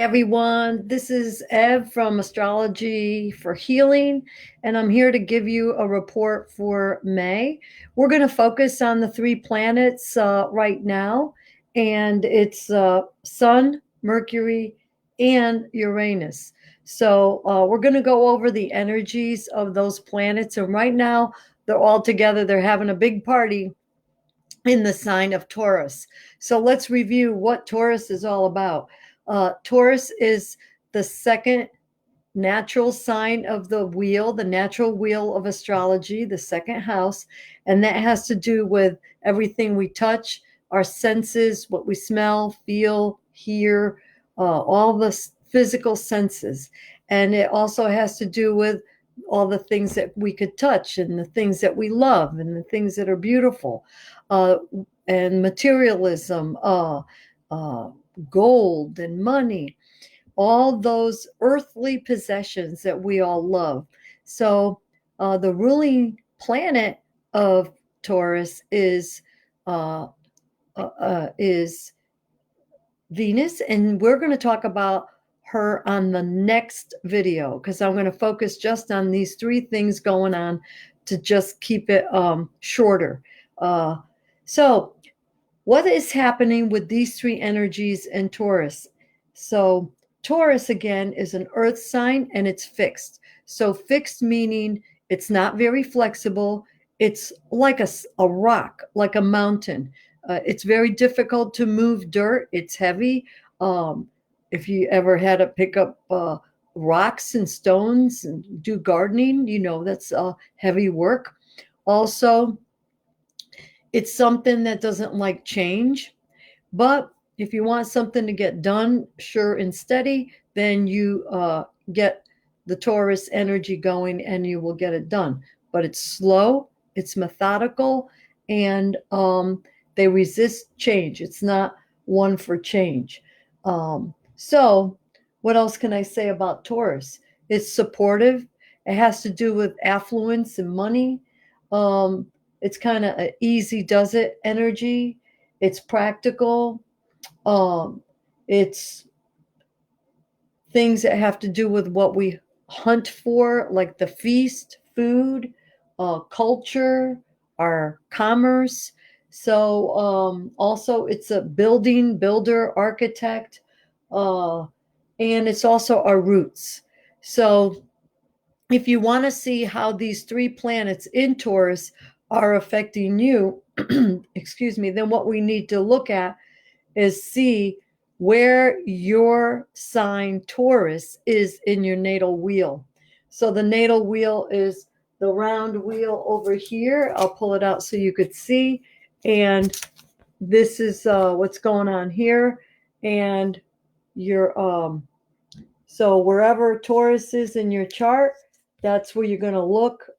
Everyone. This is Ev from Astrology for Healing, and I'm here to give you a report for May. We're going to focus on the three planets right now, and it's Sun, Mercury, and Uranus. So we're going to go over the energies of those planets, and right now they're all together. They're having a big party in the sign of Taurus. So let's review what Taurus is all about. Taurus is the second natural sign of the wheel, the natural wheel of astrology, the second house. And that has to do with everything we touch, our senses, what we smell, feel, hear, all the physical senses. And it also has to do with all the things that we could touch and the things that we love and the things that are beautiful, uh, and materialism, gold and money, all those earthly possessions that we all love. So the ruling planet of Taurus is Venus, and we're going to talk about her on the next video because I'm going to focus just on these three things going on to just keep it shorter. So what is happening with these three energies in Taurus? So Taurus, again, is an earth sign and it's fixed. So fixed meaning it's not very flexible. It's like a rock, like a mountain. It's very difficult to move dirt. It's heavy. If you ever had to pick up rocks and stones and do gardening, you know that's heavy work. Also, it's something that doesn't like change. But if you want something to get done sure and steady, then you get the Taurus energy going and you will get it done. But it's slow, it's methodical, and they resist change. It's not one for change. So, what else can I say about Taurus? It's supportive. It has to do with affluence and money. Um, it's kind of an easy does it energy. It's practical. Um, it's things that have to do with what we hunt for, like the feast, food, culture, our commerce. So also it's a builder, architect, uh, and it's also our roots. So if you want to see how these three planets in Taurus are affecting you, excuse me, then what we need to look at is see where your sign Taurus is in your natal wheel. So the natal wheel is the round wheel over here. I'll pull it out so you could see. And this is what's going on here. And your so wherever Taurus is in your chart, that's where you're going to look,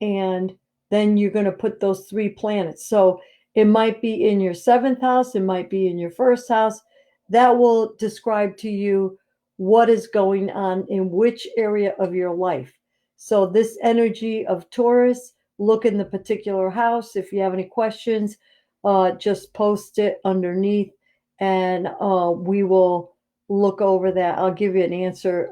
and then you're going to put those three planets. So it might be in your seventh house, it might be in your first house. That will describe to you what is going on in which area of your life. So this energy of Taurus, look in the particular house. If you have any questions, just post it underneath, and we will look over that. I'll give you an answer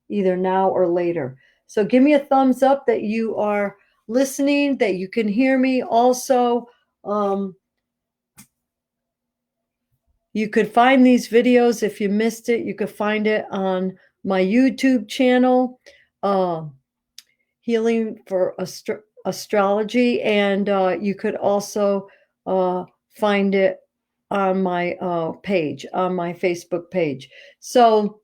either now or later. So give me a thumbs up that you are listening, that you can hear me. Also, you could find these videos if you missed it. You could find it on my YouTube channel, Healing for Astrology, and you could also find it on my page, on my Facebook page. So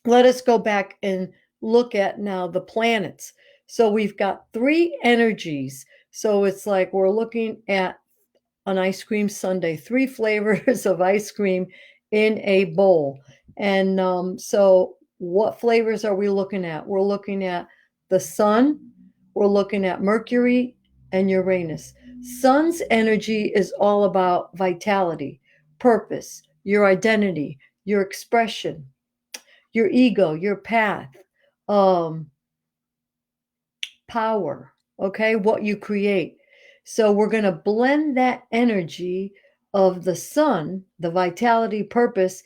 let us go back and look at now the planets. So we've got three energies. So it's like we're looking at an ice cream sundae, three flavors of ice cream in a bowl. And so what flavors are we looking at? We're looking at the sun, we're looking at Mercury and Uranus. Sun's energy is all about vitality, purpose, your identity, your expression, your ego, your path, um, power, okay, what you create. So we're going to blend that energy of the sun, the vitality, purpose,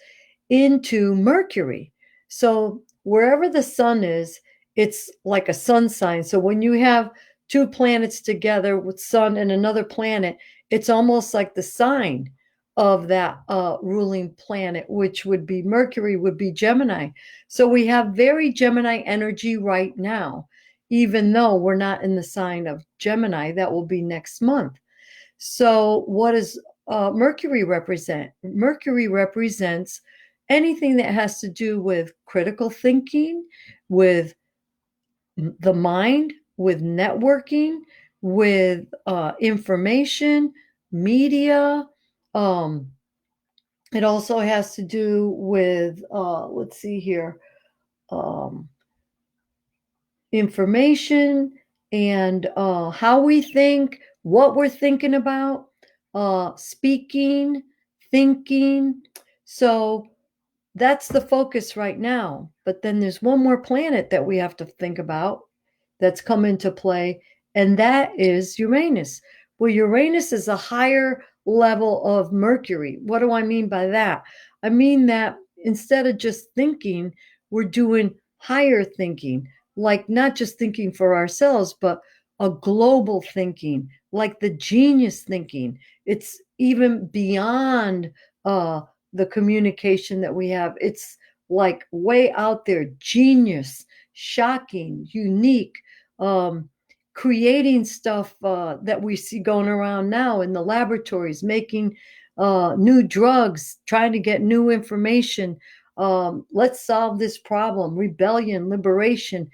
into Mercury. So wherever the sun is, it's like a sun sign. So when you have two planets together with sun and another planet, it's almost like the sign of that ruling planet, which would be Mercury, would be Gemini. So we have very Gemini energy right now, even though we're not in the sign of Gemini. That will be next month. So what does Mercury represent? Mercury represents anything that has to do with critical thinking, with the mind, with networking, with information, media. Um, it also has to do with, let's see here, um, information and how we think, what we're thinking about, speaking, thinking. So that's the focus right now. But then there's one more planet that we have to think about that's come into play, and that is Uranus. Well, Uranus is a higher level of Mercury. What do I mean by that? I mean that instead of just thinking, we're doing higher thinking, like not just thinking for ourselves, but a global thinking, like the genius thinking. It's even beyond the communication that we have. It's like way out there, genius, shocking, unique, um, creating stuff that we see going around now in the laboratories, making new drugs, trying to get new information. Let's solve this problem, rebellion, liberation,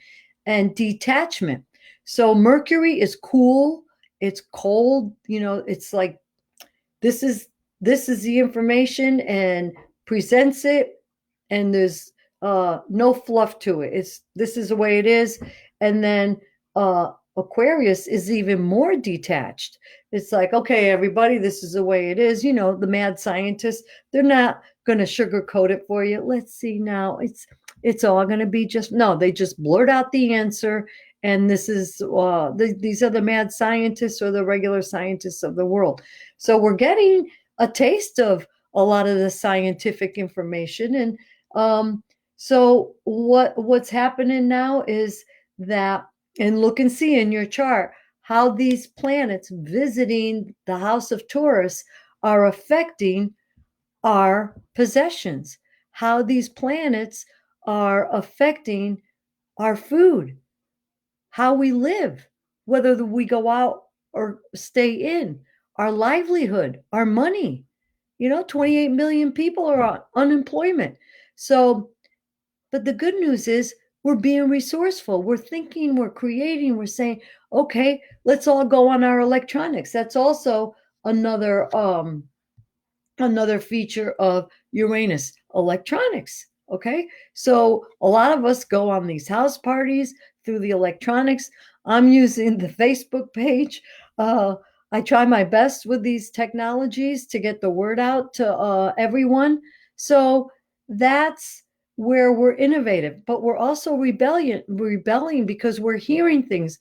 and detachment. So Mercury is cool, it's cold, it's like this is this is the information and presents it, and there's no fluff to it. It's this is the way it is. And then Aquarius is even more detached. It's like, okay, everybody, this is the way it is. The mad scientists, they're not going to sugarcoat it for you. Let's see now. It's all going to be just no. They just blurt out the answer, and this is these are the mad scientists or the regular scientists of the world. So we're getting a taste of a lot of the scientific information. And so what's happening now is that, and look and see in your chart how these planets visiting the house of Taurus are affecting our possessions, how these planets are affecting our food, how we live, whether we go out or stay in, our livelihood, our money. 28 million people are on unemployment. So, but the good news is we're being resourceful. We're thinking, we're creating, we're saying, okay, let's all go on our electronics. That's also another feature of Uranus, electronics. Okay. So a lot of us go on these house parties through the electronics. I'm using the Facebook page. I try my best with these technologies to get the word out to everyone. So that's where we're innovative, but we're also rebelling because we're hearing things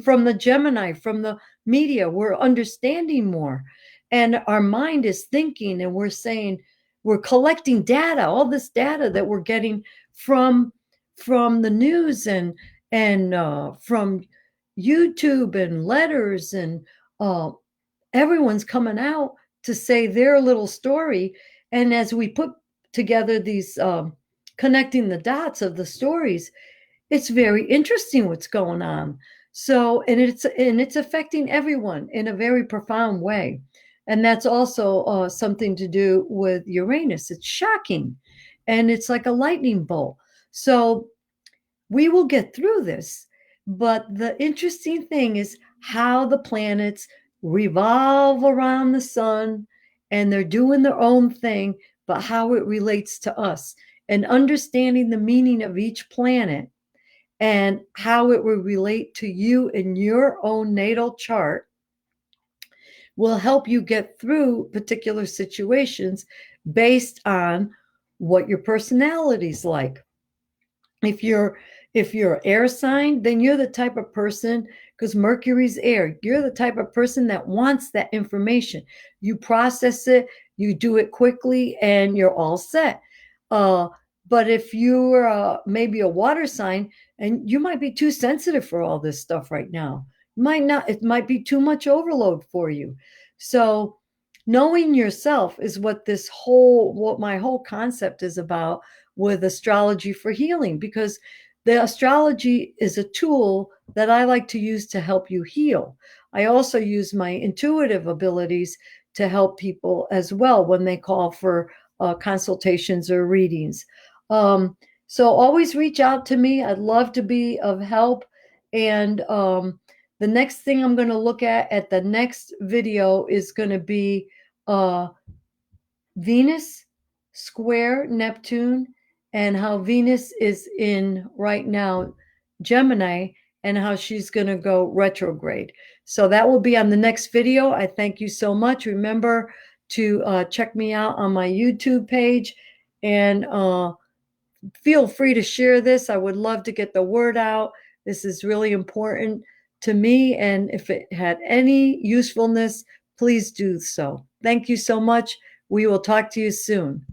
from the Gemini, from the media. We're understanding more, and our mind is thinking, and we're saying we're collecting data, all this data that we're getting from the news and from YouTube and letters, and everyone's coming out to say their little story. And as we put together these connecting the dots of the stories, it's very interesting what's going on. So, and it's affecting everyone in a very profound way. And that's also something to do with Uranus. It's shocking, and it's like a lightning bolt. So we will get through this. But the interesting thing is how the planets revolve around the sun, and they're doing their own thing, but how it relates to us, and understanding the meaning of each planet and how it will relate to you in your own natal chart will help you get through particular situations based on what your personality's like. If you're air sign, then you're the type of person, because Mercury's air, you're the type of person that wants that information. You process it, you do it quickly, and you're all set. But if you're maybe a water sign, and you might be too sensitive for all this stuff right now, might not, it might be too much overload for you. So knowing yourself is what my whole concept is about with astrology for healing, because the astrology is a tool that I like to use to help you heal. I also use my intuitive abilities to help people as well when they call for consultations or readings. So always reach out to me. I'd love to be of help. And the next thing I'm going to look at the next video is going to be uh, Venus square Neptune, and how Venus is in right now Gemini, and how she's going to go retrograde. So that will be on the next video. I thank you so much. Remember to check me out on my YouTube page, and feel free to share this. I would love to get the word out. This is really important to me, and if it had any usefulness, please do so. Thank you so much. We will talk to you soon.